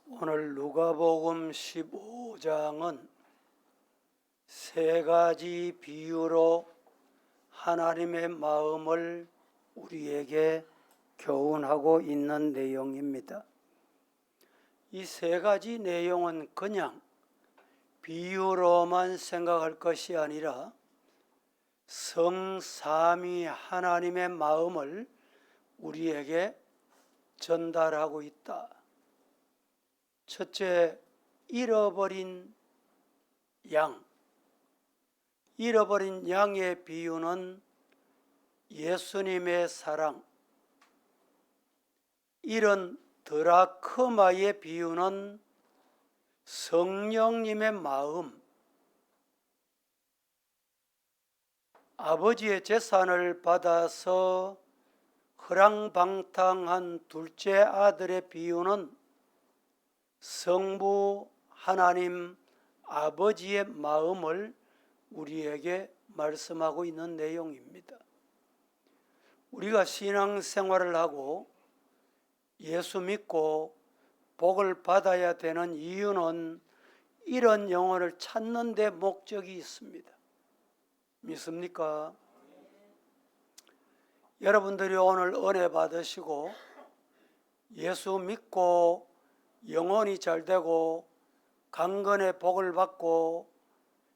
오늘 누가복음 15장은 세 가지 비유로 하나님의 마음을 우리에게 교훈하고 있는 내용입니다. 이 세 가지 내용은 그냥 비유로만 생각할 것이 아니라 성삼위 하나님의 마음을 우리에게 전달하고 있다. 첫째, 잃어버린 양. 잃어버린 양의 비유는 예수님의 사랑. 잃은 드라크마의 비유는 성령님의 마음. 아버지의 재산을 받아서 허랑방탕한 둘째 아들의 비유는 성부 하나님 아버지의 마음을 우리에게 말씀하고 있는 내용입니다. 우리가 신앙생활을 하고 예수 믿고 복을 받아야 되는 이유는 이런 영혼을 찾는 데 목적이 있습니다. 믿습니까? 여러분들이 오늘 은혜 받으시고 예수 믿고 영혼이 잘 되고 강건의 복을 받고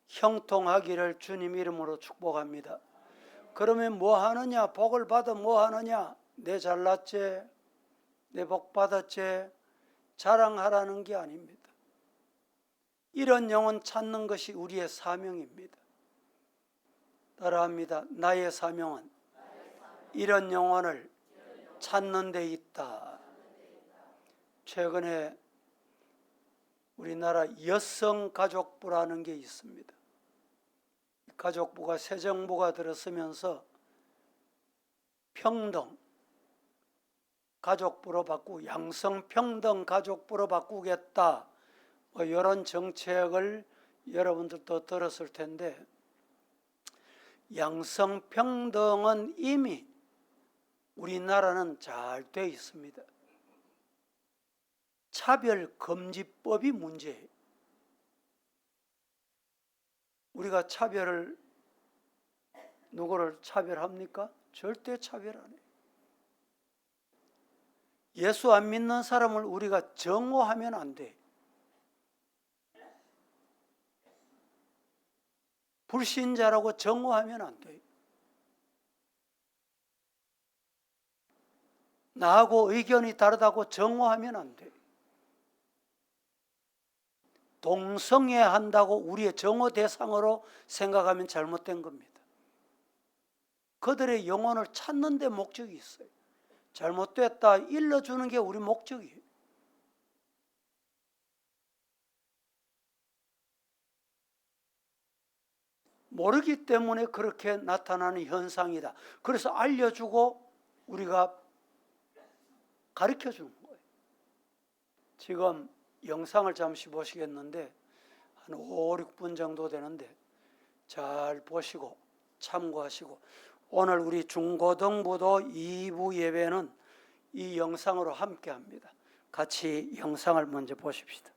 형통하기를 주님 이름으로 축복합니다. 그러면 뭐 하느냐? 복을 받아 뭐 하느냐? 내 잘났지? 내 복 받았지? 자랑하라는 게 아닙니다. 이런 영혼 찾는 것이 우리의 사명입니다. 따라합니다. 나의 사명은 이런 영혼을 찾는 데 있다. 최근에 우리나라 여성가족부라는 게 있습니다. 가족부가 새 정부가 들어서면서 평등 가족부로 바꾸고 양성평등 가족부로 바꾸겠다, 이런 정책을 여러분들도 들었을 텐데, 양성평등은 이미 우리나라는 잘 돼 있습니다. 차별금지법이 문제예요. 우리가 누구를 차별합니까? 절대 차별 안 해요. 예수 안 믿는 사람을 우리가 정오하면 안 돼. 불신자라고 정오하면 안 돼. 나하고 의견이 다르다고 정오하면 안 돼. 동성애한다고 우리의 정오 대상으로 생각하면 잘못된 겁니다. 그들의 영혼을 찾는 데 목적이 있어요. 잘못됐다 일러주는 게 우리 목적이에요. 모르기 때문에 그렇게 나타나는 현상이다. 그래서 알려주고 우리가 가르쳐주는 거예요. 지금 영상을 잠시 보시겠는데 한 5, 6분 정도 되는데 잘 보시고 참고하시고, 오늘 우리 중고등부도 2부 예배는 이 영상으로 함께 합니다. 같이 영상을 먼저 보십시다.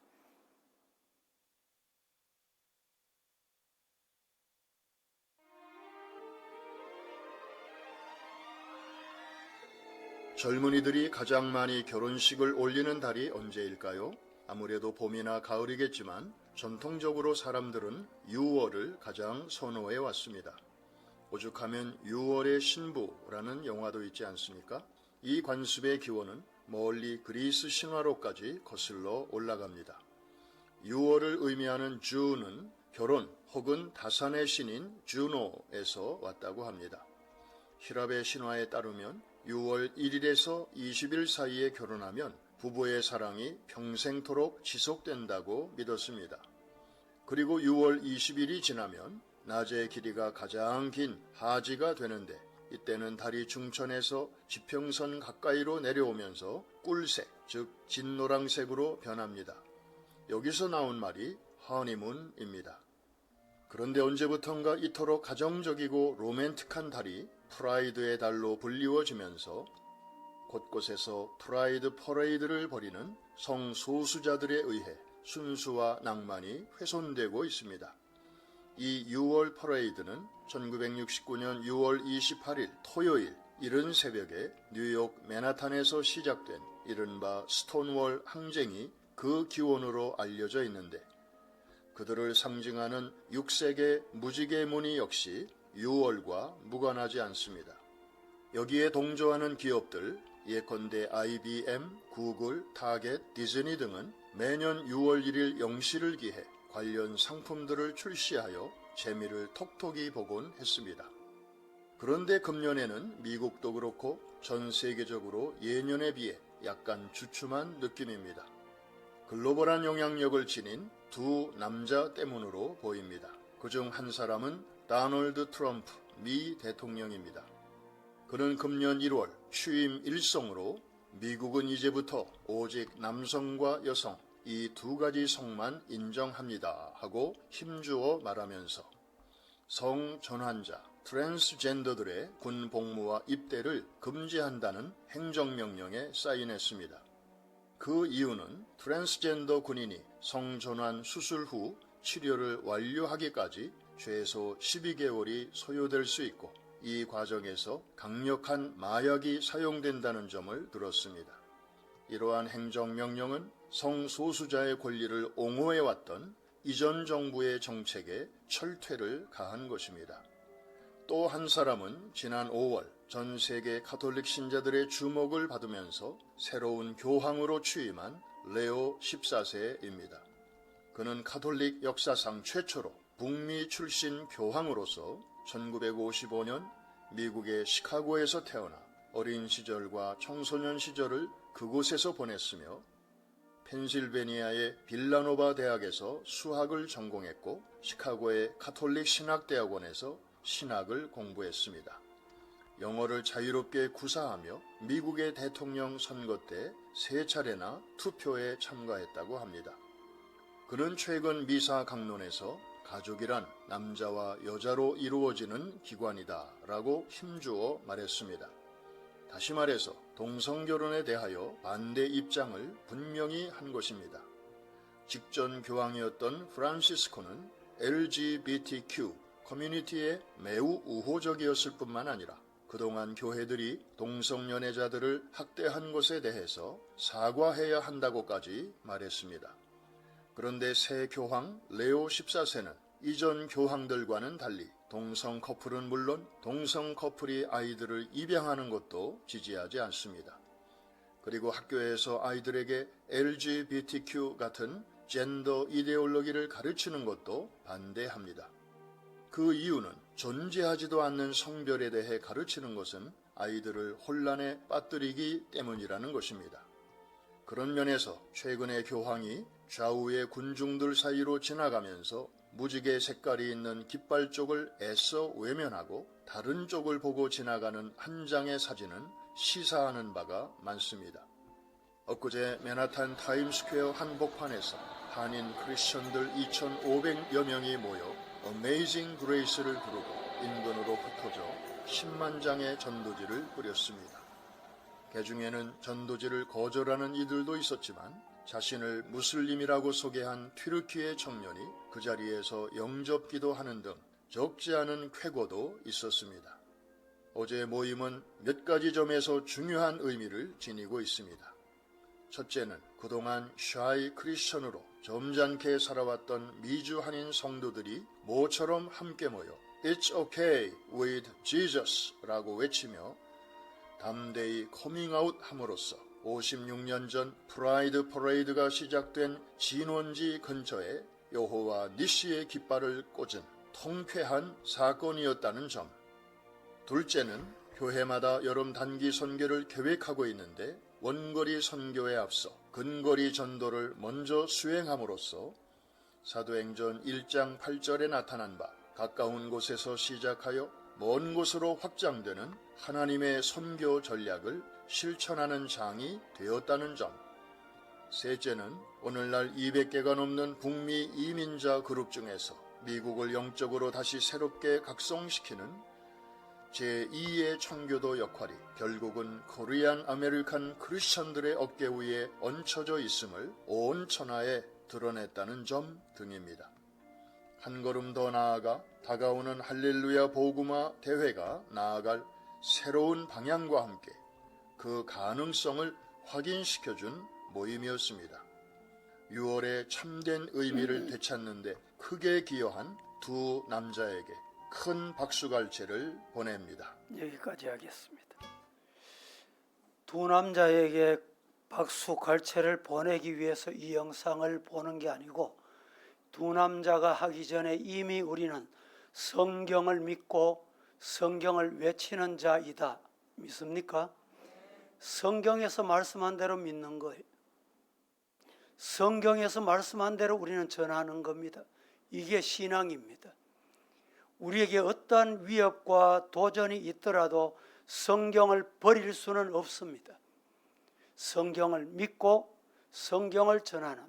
젊은이들이 가장 많이 결혼식을 올리는 달이 언제일까요? 아무래도 봄이나 가을이겠지만 전통적으로 사람들은 6월을 가장 선호해 왔습니다. 오죽하면 6월의 신부라는 영화도 있지 않습니까? 이 관습의 기원은 멀리 그리스 신화로까지 거슬러 올라갑니다. 6월을 의미하는 주는 결혼 혹은 다산의 신인 주노에서 왔다고 합니다. 히랍의 신화에 따르면 6월 1일에서 20일 사이에 결혼하면 부부의 사랑이 평생토록 지속된다고 믿었습니다. 그리고 6월 20일이 지나면 낮의 길이가 가장 긴 하지가 되는데, 이때는 달이 중천에서 지평선 가까이로 내려오면서 꿀색, 즉 진노랑색으로 변합니다. 여기서 나온 말이 허니문입니다. 그런데 언제부턴가 이토록 가정적이고 로맨틱한 달이 프라이드의 달로 불리워지면서 곳곳에서 프라이드 퍼레이드를 벌이는 성소수자들에 의해 순수와 낭만이 훼손되고 있습니다. 이 6월 퍼레이드는 1969년 6월 28일 토요일 이른 새벽에 뉴욕 맨하탄에서 시작된 이른바 스톤월 항쟁이 그 기원으로 알려져 있는데, 그들을 상징하는 6색의 무지개 무늬 역시 6월과 무관하지 않습니다. 여기에 동조하는 기업들, 예컨대 IBM, 구글, 타겟, 디즈니 등은 매년 6월 1일 영시를 기해 관련 상품들을 출시하여 재미를 톡톡히 보곤 했습니다. 그런데 금년에는 미국도 그렇고 전 세계적으로 예년에 비해 약간 주춤한 느낌입니다. 글로벌한 영향력을 지닌 두 남자 때문으로 보입니다. 그중 한 사람은 도널드 트럼프 미 대통령입니다. 그는 금년 1월 취임 일성으로 미국은 이제부터 오직 남성과 여성 이 두 가지 성만 인정합니다 하고 힘주어 말하면서 성전환자, 트랜스젠더들의 군 복무와 입대를 금지한다는 행정명령에 사인했습니다. 그 이유는 트랜스젠더 군인이 성전환 수술 후 치료를 완료하기까지 최소 12개월이 소요될 수 있고, 이 과정에서 강력한 마약이 사용된다는 점을 들었습니다. 이러한 행정명령은 성소수자의 권리를 옹호해왔던 이전 정부의 정책에 철퇴를 가한 것입니다. 또 한 사람은 지난 5월 전 세계 가톨릭 신자들의 주목을 받으면서 새로운 교황으로 취임한 레오 14세입니다. 그는 가톨릭 역사상 최초로 북미 출신 교황으로서 1955년 미국의 시카고에서 태어나 어린 시절과 청소년 시절을 그곳에서 보냈으며, 펜실베니아의 빌라노바 대학에서 수학을 전공했고 시카고의 가톨릭 신학대학원에서 신학을 공부했습니다. 영어를 자유롭게 구사하며 미국의 대통령 선거 때 3차례나 투표에 참가했다고 합니다. 그는 최근 미사 강론에서 가족이란 남자와 여자로 이루어지는 기관이다 라고 힘주어 말했습니다. 다시 말해서 동성결혼에 대하여 반대 입장을 분명히 한 것입니다. 직전 교황이었던 프란시스코는 LGBTQ 커뮤니티에 매우 우호적이었을 뿐만 아니라 그동안 교회들이 동성연애자들을 학대한 것에 대해서 사과해야 한다고까지 말했습니다. 그런데 새 교황 레오 14세는 이전 교황들과는 달리 동성 커플은 물론 동성 커플이 아이들을 입양하는 것도 지지하지 않습니다. 그리고 학교에서 아이들에게 LGBTQ 같은 젠더 이데올로기를 가르치는 것도 반대합니다. 그 이유는 존재하지도 않는 성별에 대해 가르치는 것은 아이들을 혼란에 빠뜨리기 때문이라는 것입니다. 그런 면에서 최근의 교황이 좌우의 군중들 사이로 지나가면서 무지개 색깔이 있는 깃발 쪽을 애써 외면하고 다른 쪽을 보고 지나가는 한 장의 사진은 시사하는 바가 많습니다. 엊그제 맨하탄 타임스퀘어 한복판에서 한인 크리스천들 2,500여 명이 모여 어메이징 그레이스를 부르고 인근으로 흩어져 10만 장의 전도지를 뿌렸습니다. 그 중에는 전도지를 거절하는 이들도 있었지만 자신을 무슬림이라고 소개한 튀르키예 청년이 그 자리에서 영접기도 하는 등 적지 않은 쾌거도 있었습니다. 어제 모임은 몇 가지 점에서 중요한 의미를 지니고 있습니다. 첫째는 그동안 샤이 크리스천으로 점잖게 살아왔던 미주 한인 성도들이 모처럼 함께 모여 It's okay with Jesus 라고 외치며 담대히 커밍아웃 함으로써 56년 전 프라이드 퍼레이드가 시작된 진원지 근처에 여호와 니시의 깃발을 꽂은 통쾌한 사건이었다는 점. 둘째는 교회마다 여름 단기 선교를 계획하고 있는데 원거리 선교에 앞서 근거리 전도를 먼저 수행함으로써 사도행전 1장 8절에 나타난 바 가까운 곳에서 시작하여 먼 곳으로 확장되는 하나님의 선교 전략을 실천하는 장이 되었다는 점. 셋째는 오늘날 200개가 넘는 북미 이민자 그룹 중에서 미국을 영적으로 다시 새롭게 각성시키는 제2의 청교도 역할이 결국은 코리안 아메리칸 크리스천들의 어깨 위에 얹혀져 있음을 온 천하에 드러냈다는 점 등입니다. 한 걸음 더 나아가 다가오는 할렐루야 복음화 대회가 나아갈 새로운 방향과 함께 그 가능성을 확인시켜준 모임이었습니다. 6월의 참된 의미를 되찾는 데 크게 기여한 두 남자에게 큰 박수갈채를 보냅니다. 여기까지 하겠습니다. 두 남자에게 박수갈채를 보내기 위해서 이 영상을 보는 게 아니고 두 남자가 하기 전에 이미 우리는 성경을 믿고 성경을 외치는 자이다. 믿습니까? 성경에서 말씀한 대로 믿는 거예요. 성경에서 말씀한 대로 우리는 전하는 겁니다. 이게 신앙입니다. 우리에게 어떠한 위협과 도전이 있더라도 성경을 버릴 수는 없습니다. 성경을 믿고 성경을 전하는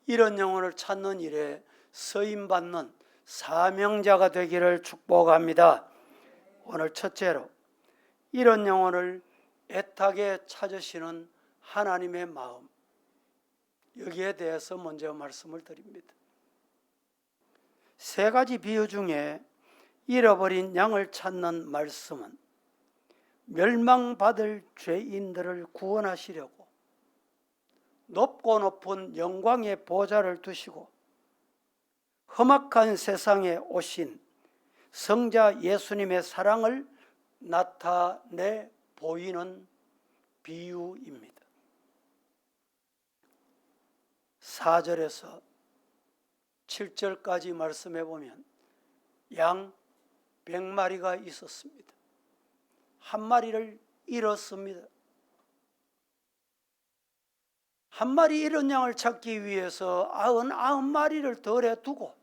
이런 영혼을 찾는 일에 쓰임받는 사명자가 되기를 축복합니다. 오늘 첫째로 이런 영혼을 애타게 찾으시는 하나님의 마음, 여기에 대해서 먼저 말씀을 드립니다. 세 가지 비유 중에 잃어버린 양을 찾는 말씀은 멸망받을 죄인들을 구원하시려고 높고 높은 영광의 보좌를 두시고 험악한 세상에 오신 성자 예수님의 사랑을 나타내 보이는 비유입니다. 4절에서 7절까지 말씀해 보면 양 100마리가 있었습니다. 한 마리를 잃었습니다. 한 마리 잃은 양을 찾기 위해서 99마리를 덜에 두고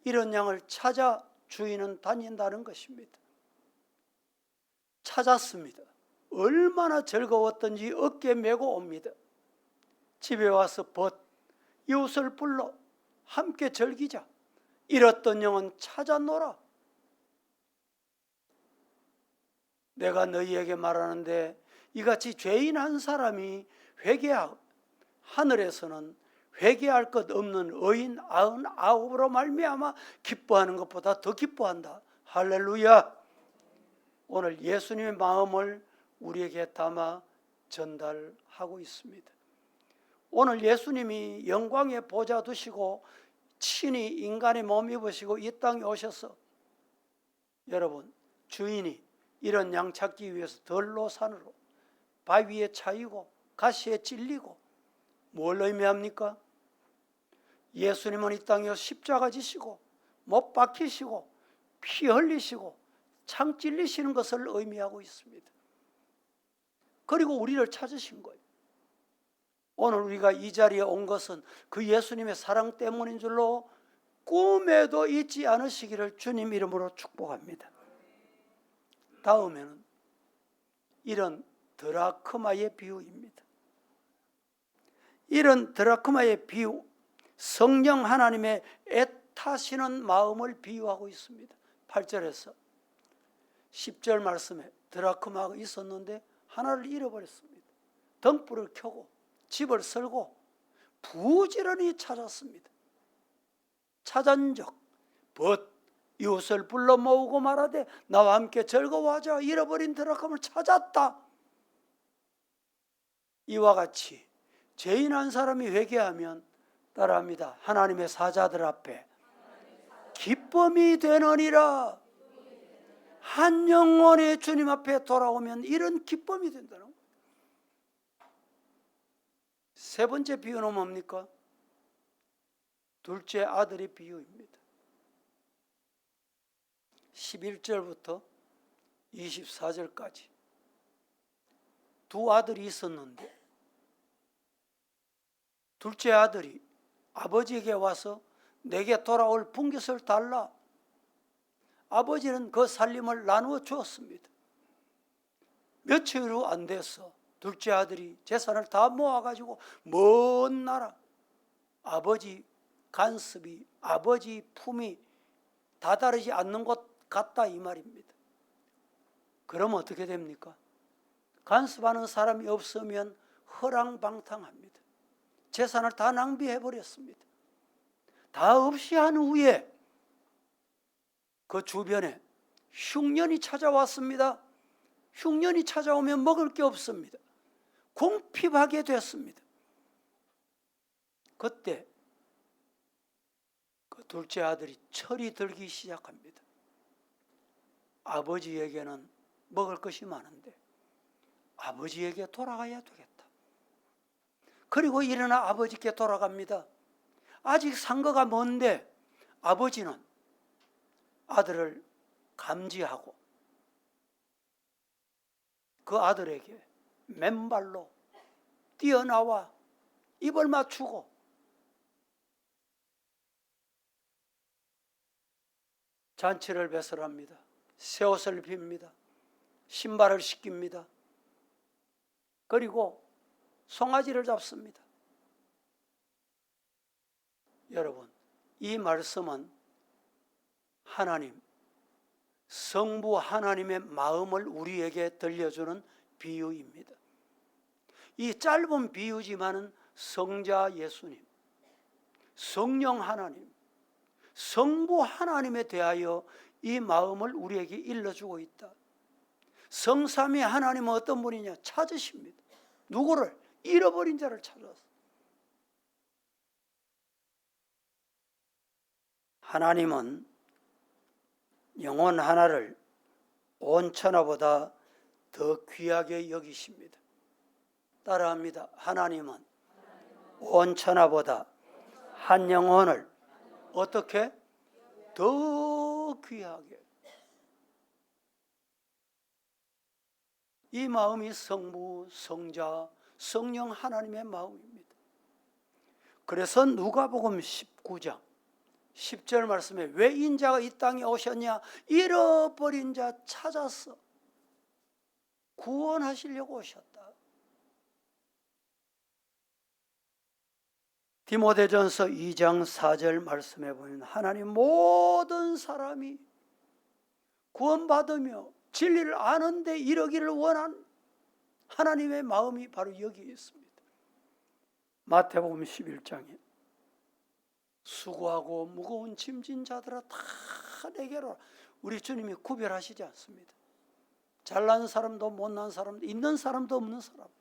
잃은 양을 찾아 주인은 다닌다는 것입니다. 찾았습니다. 얼마나 즐거웠던지 어깨 메고 옵니다. 집에 와서 이웃을 불러 함께 즐기자. 잃었던 영은 찾아노라. 내가 너희에게 말하는데 이같이 죄인 한 사람이 회개하고 하늘에서는 회개할 것 없는 의인 99으로 말미암아 기뻐하는 것보다 더 기뻐한다. 할렐루야. 오늘 예수님의 마음을 우리에게 담아 전달하고 있습니다. 오늘 예수님이 영광의 보좌 두시고 친히 인간의 몸 입으시고 이 땅에 오셔서 여러분 주인이 이런 양 찾기 위해서 들로 산으로 바위에 차이고 가시에 찔리고 뭘 의미합니까? 예수님은 이 땅에 십자가 지시고 못 박히시고 피 흘리시고 창 찔리시는 것을 의미하고 있습니다. 그리고 우리를 찾으신 거예요. 오늘 우리가 이 자리에 온 것은 그 예수님의 사랑 때문인 줄로 꿈에도 잊지 않으시기를 주님 이름으로 축복합니다. 다음에는 이런 드라크마의 비유입니다. 이런 드라크마의 비유, 성령 하나님의 애타시는 마음을 비유하고 있습니다. 8절에서 10절 말씀에 드라크마가 있었는데 하나를 잃어버렸습니다. 등불을 켜고 집을 설고 부지런히 찾았습니다. 찾은즉 이웃을 불러 모으고 말하되 나와 함께 즐거워하자. 잃어버린 드라크마를 찾았다. 이와 같이 죄인 한 사람이 회개하면 따라합니다. 하나님의 사자들 앞에 기쁨이 되느니라. 한 영혼이 주님 앞에 돌아오면 이런 기쁨이 된다는 거예요. 세 번째 비유는 뭡니까? 둘째 아들의 비유입니다. 11절부터 24절까지 두 아들이 있었는데 둘째 아들이 아버지에게 와서 내게 돌아올 분깃을 달라. 아버지는 그 살림을 나누어 주었습니다. 며칠 후 안 돼서 둘째 아들이 재산을 다 모아가지고 먼 나라 아버지 간섭이 아버지 품이 다다르지 않는 것 같다 이 말입니다. 그럼 어떻게 됩니까? 간섭하는 사람이 없으면 허랑방탕합니다. 재산을 다 낭비해버렸습니다. 다 없이 한 후에 그 주변에 흉년이 찾아왔습니다. 흉년이 찾아오면 먹을 게 없습니다. 궁핍하게 됐습니다. 그때 그 둘째 아들이 철이 들기 시작합니다. 아버지에게는 먹을 것이 많은데 아버지에게 돌아가야 되겠다. 그리고 일어나 아버지께 돌아갑니다. 아직 상거가 먼데 아버지는 아들을 감지하고 그 아들에게 맨발로 뛰어나와 입을 맞추고 잔치를 배설합니다. 새 옷을 입힙니다. 신발을 씻깁니다. 그리고 송아지를 잡습니다. 여러분, 이 말씀은 하나님, 성부 하나님의 마음을 우리에게 들려주는 비유입니다. 이 짧은 비유지만은 성자 예수님, 성령 하나님, 성부 하나님에 대하여 이 마음을 우리에게 일러주고 있다. 성삼위 하나님은 어떤 분이냐? 찾으십니다. 누구를? 잃어버린 자를 찾아서. 하나님은 영혼 하나를 온 천하보다 더 귀하게 여기십니다. 따라합니다. 하나님은 온 천하보다 한 영혼을 어떻게? 더 귀하게. 이 마음이 성부, 성자, 성령 하나님의 마음입니다. 그래서 누가복음 19장 10절 말씀에 왜 인자가 이 땅에 오셨냐? 잃어버린 자 찾아서 구원하시려고 오셨다. 디모데전서 2장 4절 말씀에 보면 하나님 모든 사람이 구원받으며 진리를 아는데 이르기를 원한 하나님의 마음이 바로 여기에 있습니다. 마태복음 11장에 수고하고 무거운 짐진 자들아 다 내게로, 우리 주님이 구별하시지 않습니다. 잘난 사람도 못난 사람도, 있는 사람도 없는 사람도,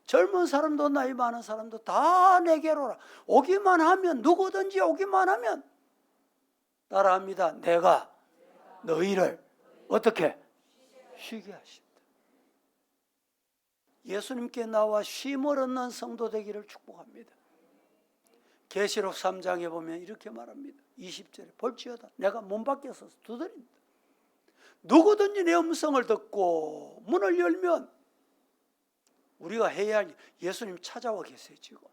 젊은 사람도 나이 많은 사람도 다 내게로 오기만 하면, 누구든지 오기만 하면 따라합니다. 내가 너희를 어떻게? 쉬게 하신다. 예수님께 나와 쉼을 얻는 성도 되기를 축복합니다. 계시록 3장에 보면 이렇게 말합니다. 20절에 볼지어다 내가 문 밖에 서서 두드린다. 누구든지 내 음성을 듣고 문을 열면, 우리가 해야 할 일, 예수님 찾아와 계세요. 지금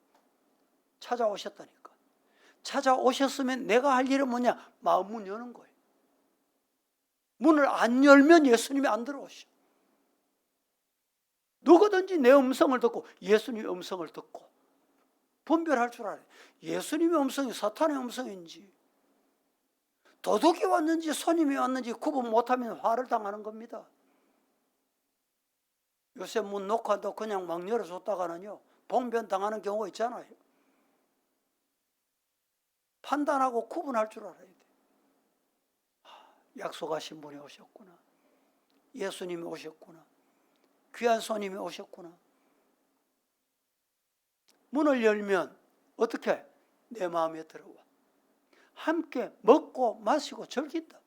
찾아오셨다니까. 찾아오셨으면 내가 할 일은 뭐냐? 마음 문 여는 거예요. 문을 안 열면 예수님이 안 들어오셔. 누구든지 내 음성을 듣고, 예수님의 음성을 듣고 분별할 줄 알아요. 예수님의 음성이 사탄의 음성인지, 도둑이 왔는지 손님이 왔는지 구분 못하면 화를 당하는 겁니다. 요새 문 놓고도 그냥 막 열어줬다가는요, 봉변 당하는 경우가 있잖아요. 판단하고 구분할 줄 알아야 돼. 약속하신 분이 오셨구나. 예수님이 오셨구나. 귀한 손님이 오셨구나. 문을 열면 어떻게? 내 마음에 들어와. 함께 먹고 마시고 즐긴다.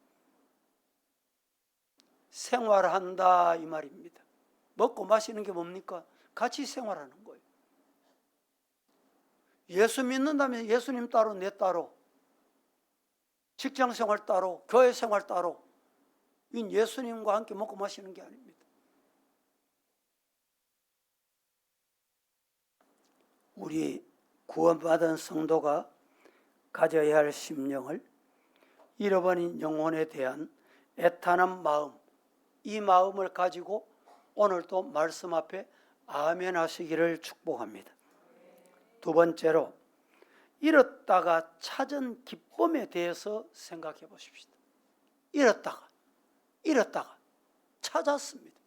생활한다 이 말입니다. 먹고 마시는 게 뭡니까? 같이 생활하는 거예요. 예수 믿는다면 예수님 따로 내 따로, 직장생활 따로, 교회생활 따로, 예수님과 함께 먹고 마시는 게 아닙니다. 우리 구원받은 성도가 가져야 할 심령을, 잃어버린 영혼에 대한 애타는 마음, 이 마음을 가지고 오늘도 말씀 앞에 아멘 하시기를 축복합니다. 두 번째로, 잃었다가 찾은 기쁨에 대해서 생각해 보십시다. 잃었다가 찾았습니다.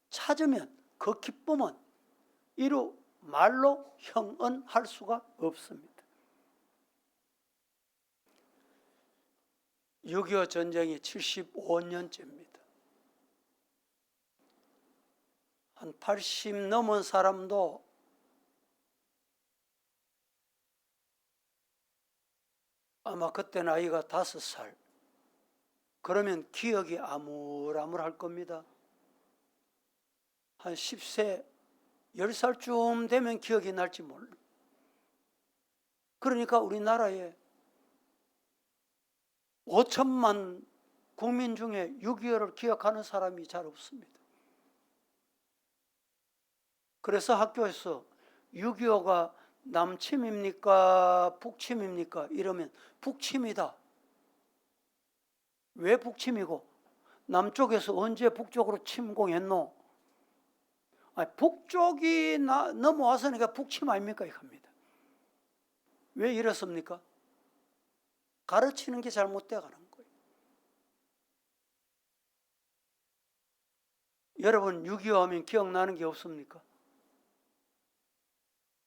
찾으면 그 기쁨은 이루 말로 형언할 수가 없습니다. 6.25 전쟁이 75년째입니다. 한 80 넘은 사람도 아마 그때 나이가 5살, 그러면 기억이 아물아물할 겁니다. 한 10세, 10살쯤 되면 기억이 날지 몰라. 그러니까 우리나라에 5천만 국민 중에 6.25를 기억하는 사람이 잘 없습니다. 그래서 학교에서 6.25가 남침입니까? 북침입니까? 이러면 북침이다. 왜 북침이고? 남쪽에서 언제 북쪽으로 침공했노? 아니, 북쪽이 넘어와서니까 북침 아닙니까? 이겁니다. 왜 이렇습니까? 가르치는 게 잘못돼 가는 거예요. 여러분 6.25 하면 기억나는 게 없습니까?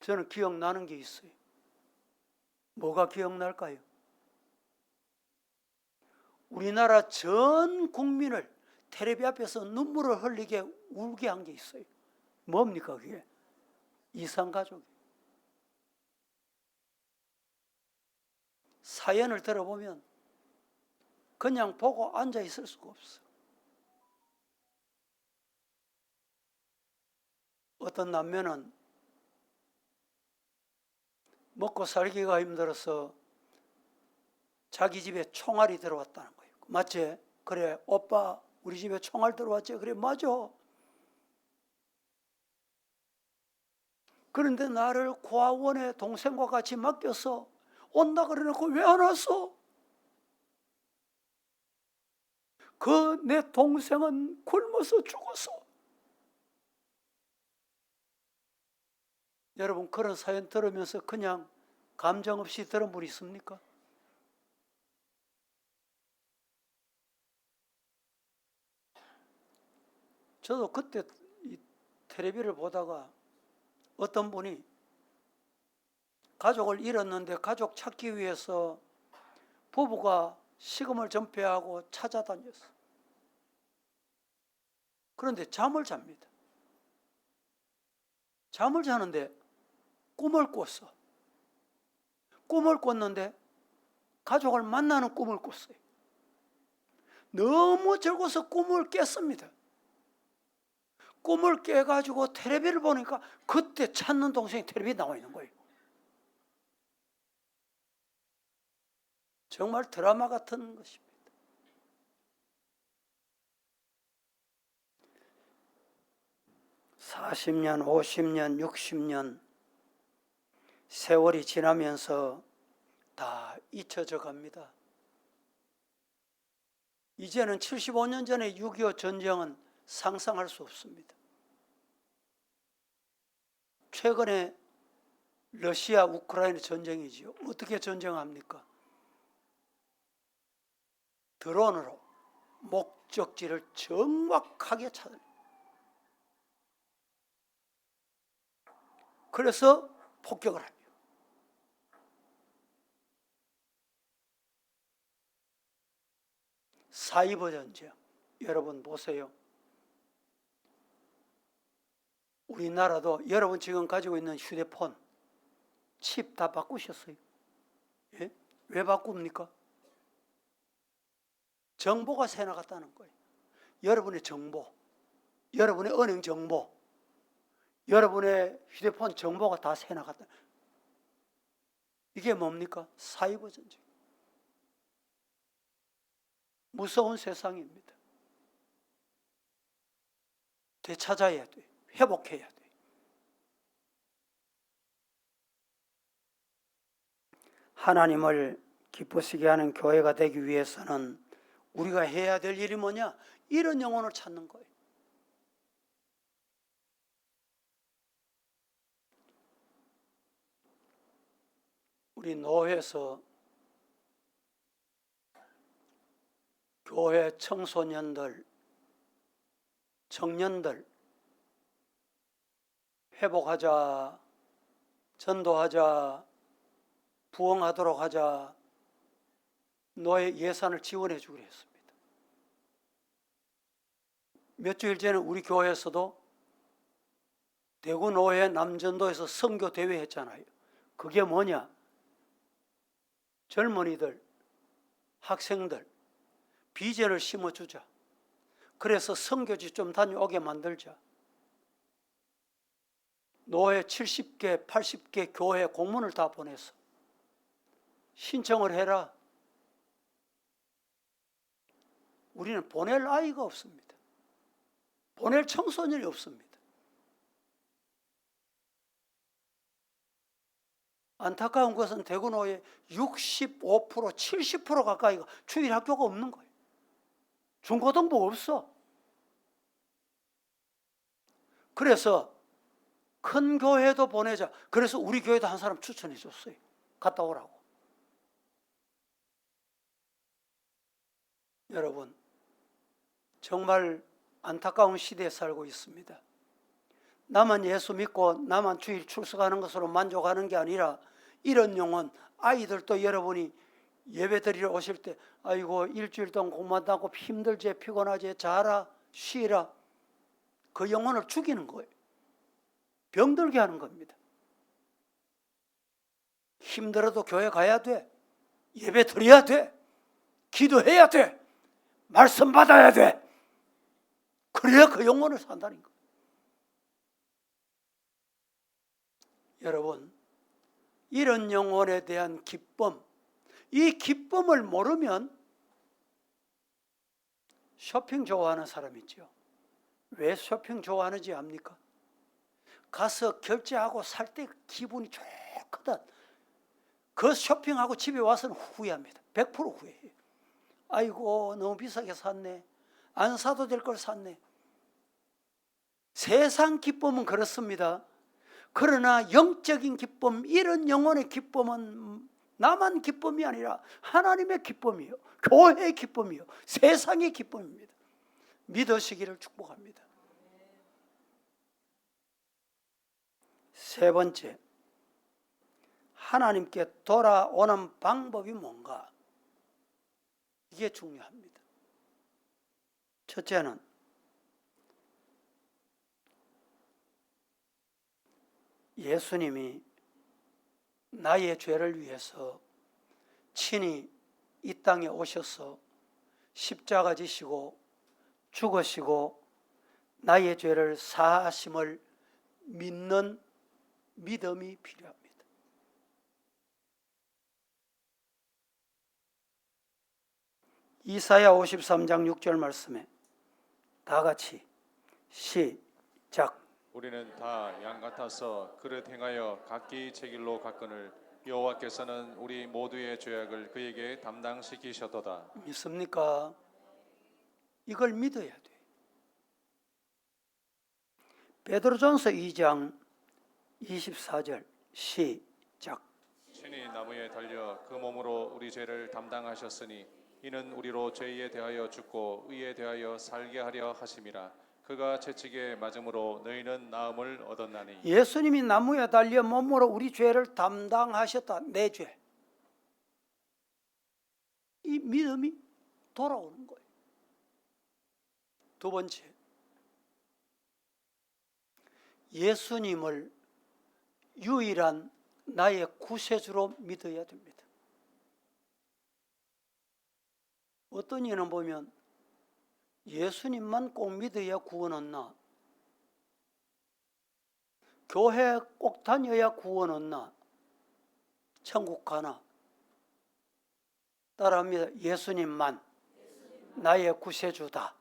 저는 기억나는 게 있어요. 뭐가 기억날까요? 우리나라 전 국민을 텔레비 앞에서 눈물을 흘리게 울게 한 게 있어요. 뭡니까 그게? 이산가족이. 사연을 들어보면 그냥 보고 앉아 있을 수가 없어. 어떤 남매는 먹고 살기가 힘들어서 자기 집에 총알이 들어왔다는 거예요. 맞지? 그래, 오빠 우리 집에 총알 들어왔지? 그래, 맞아. 그런데 나를 고아원에 동생과 같이 맡겨서 온다 그래놓고 왜 안 왔어? 그 내 동생은 굶어서 죽었어. 여러분 그런 사연 들으면서 그냥 감정 없이 들은 분 있습니까? 저도 그때 이 텔레비를 보다가 어떤 분이 가족을 잃었는데 가족 찾기 위해서 부부가 식음을 전폐하고 찾아다녔어. 그런데 잠을 잡니다. 잠을 자는데 꿈을 꿨어. 꿈을 꿨는데 가족을 만나는 꿈을 꿨어요. 너무 즐거워서 꿈을 깼습니다. 꿈을 깨가지고 텔레비를 보니까 그때 찾는 동생이 텔레비에 나와 있는 거예요. 정말 드라마 같은 것입니다. (40년) (50년) (60년) 세월이 지나면서 다 잊혀져 갑니다. 이제는 75년 전에 6.25 전쟁은 상상할 수 없습니다. 최근에 러시아 우크라이나 전쟁이지요. 어떻게 전쟁합니까? 드론으로 목적지를 정확하게 찾아요. 그래서 폭격을 합니다. 사이버 전쟁, 여러분 보세요. 우리나라도 여러분 지금 가지고 있는 휴대폰 칩 다 바꾸셨어요? 예? 왜 바꿉니까? 정보가 새 나갔다는 거예요. 여러분의 정보, 여러분의 은행 정보, 여러분의 휴대폰 정보가 다 새 나갔다. 이게 뭡니까? 사이버 전쟁. 무서운 세상입니다. 되찾아야 돼. 회복해야 돼. 하나님을 기쁘시게 하는 교회가 되기 위해서는 우리가 해야 될 일이 뭐냐? 이런 영혼을 찾는 거예요. 우리 노회에서 교회 청소년들 청년들 회복하자, 전도하자, 부흥하도록 하자, 노예 예산을 지원해 주기로 했습니다. 몇 주일 전에 우리 교회에서도 대구 노예 남전도에서 선교 대회 했잖아요. 그게 뭐냐? 젊은이들, 학생들 비전을 심어주자. 그래서 선교지 좀 다녀오게 만들자. 노예 70개, 80개 교회 공문을 다 보내서 신청을 해라. 우리는 보낼 아이가 없습니다. 보낼 청소년이 없습니다. 안타까운 것은 대구노예 65%, 70% 가까이가 주일학교가 없는 거예요. 중고등부 없어. 그래서 큰 교회도 보내자. 그래서 우리 교회도 한 사람 추천해 줬어요. 갔다 오라고. 여러분, 정말 안타까운 시대에 살고 있습니다. 나만 예수 믿고 나만 주일 출석하는 것으로 만족하는 게 아니라 이런 영혼, 아이들도 여러분이 예배 드리러 오실 때 아이고 일주일 동안 공부한다고 힘들지, 피곤하지, 자라, 쉬라, 그 영혼을 죽이는 거예요. 병들게 하는 겁니다. 힘들어도 교회 가야 돼. 예배 드려야 돼. 기도해야 돼. 말씀 받아야 돼. 그래야 그 영혼을 산다는 거예요. 여러분, 이런 영혼에 대한 기쁨, 이 기쁨을 모르면 쇼핑 좋아하는 사람 있죠. 왜 쇼핑 좋아하는지 압니까? 가서 결제하고 살 때 기분이 좋거든. 그 쇼핑하고 집에 와서는 후회합니다. 100% 후회해요. 아이고 너무 비싸게 샀네. 안 사도 될 걸 샀네. 세상 기쁨은 그렇습니다. 그러나 영적인 기쁨, 이런 영혼의 기쁨은 나만 기쁨이 아니라 하나님의 기쁨이요, 교회의 기쁨이요, 세상의 기쁨입니다. 믿으시기를 축복합니다. 세 번째, 하나님께 돌아오는 방법이 뭔가? 이게 중요합니다. 첫째는 예수님이 나의 죄를 위해서 친히 이 땅에 오셔서 십자가 지시고 죽으시고 나의 죄를 사하심을 믿는 믿음이 필요합니다. 이사야 53장 6절 말씀에 다 같이 시작. 우리는 다 양 같아서 그릇 행하여 각기 제 길로 갔거늘 여호와께서는 우리 모두의 죄악을 그에게 담당시키셨도다. 믿습니까? 이걸 믿어야 돼. 베드로전서 2장 24절 시작. 친히 나무에 달려 그 몸으로 우리 죄를 담당하셨으니 이는 우리로 죄에 대하여 죽고 의에 대하여 살게 하려 하심이라. 그가 채찍에 맞음으로 너희는 나음을 얻었나니. 예수님이 나무에 달려 몸으로 우리 죄를 담당하셨다. 내 죄. 이 믿음이 돌아오는 거예요. 두 번째, 예수님을 유일한 나의 구세주로 믿어야 됩니다. 어떤 이는 보면 예수님만 꼭 믿어야 구원 얻나? 교회 꼭 다녀야 구원 얻나? 천국 가나? 따라합니다. 예수님만 나의 구세주다.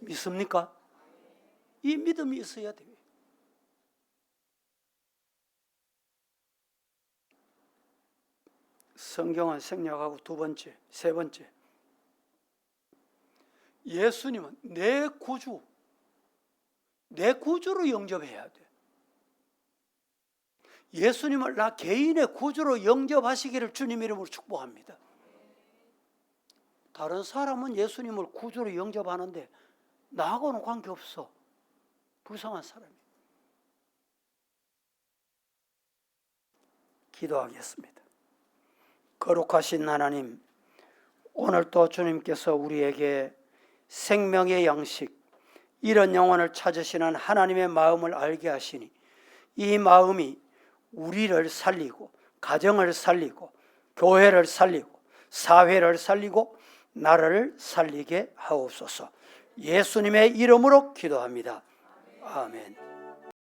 믿습니까? 이 믿음이 있어야 돼요. 성경은 생략하고 세 번째, 예수님은 내 구주, 내 구주로 영접해야 돼. 예수님을 나 개인의 구주로 영접하시기를 주님 이름으로 축복합니다. 다른 사람은 예수님을 구주로 영접하는데 나하고는 관계없어. 불쌍한 사람이. 기도하겠습니다. 거룩하신 하나님, 오늘 또 주님께서 우리에게 생명의 양식, 이런 영혼을 찾으시는 하나님의 마음을 알게 하시니 이 마음이 우리를 살리고 가정을 살리고 교회를 살리고 사회를 살리고 나라를 살리게 하옵소서. 예수님의 이름으로 기도합니다. 아멘.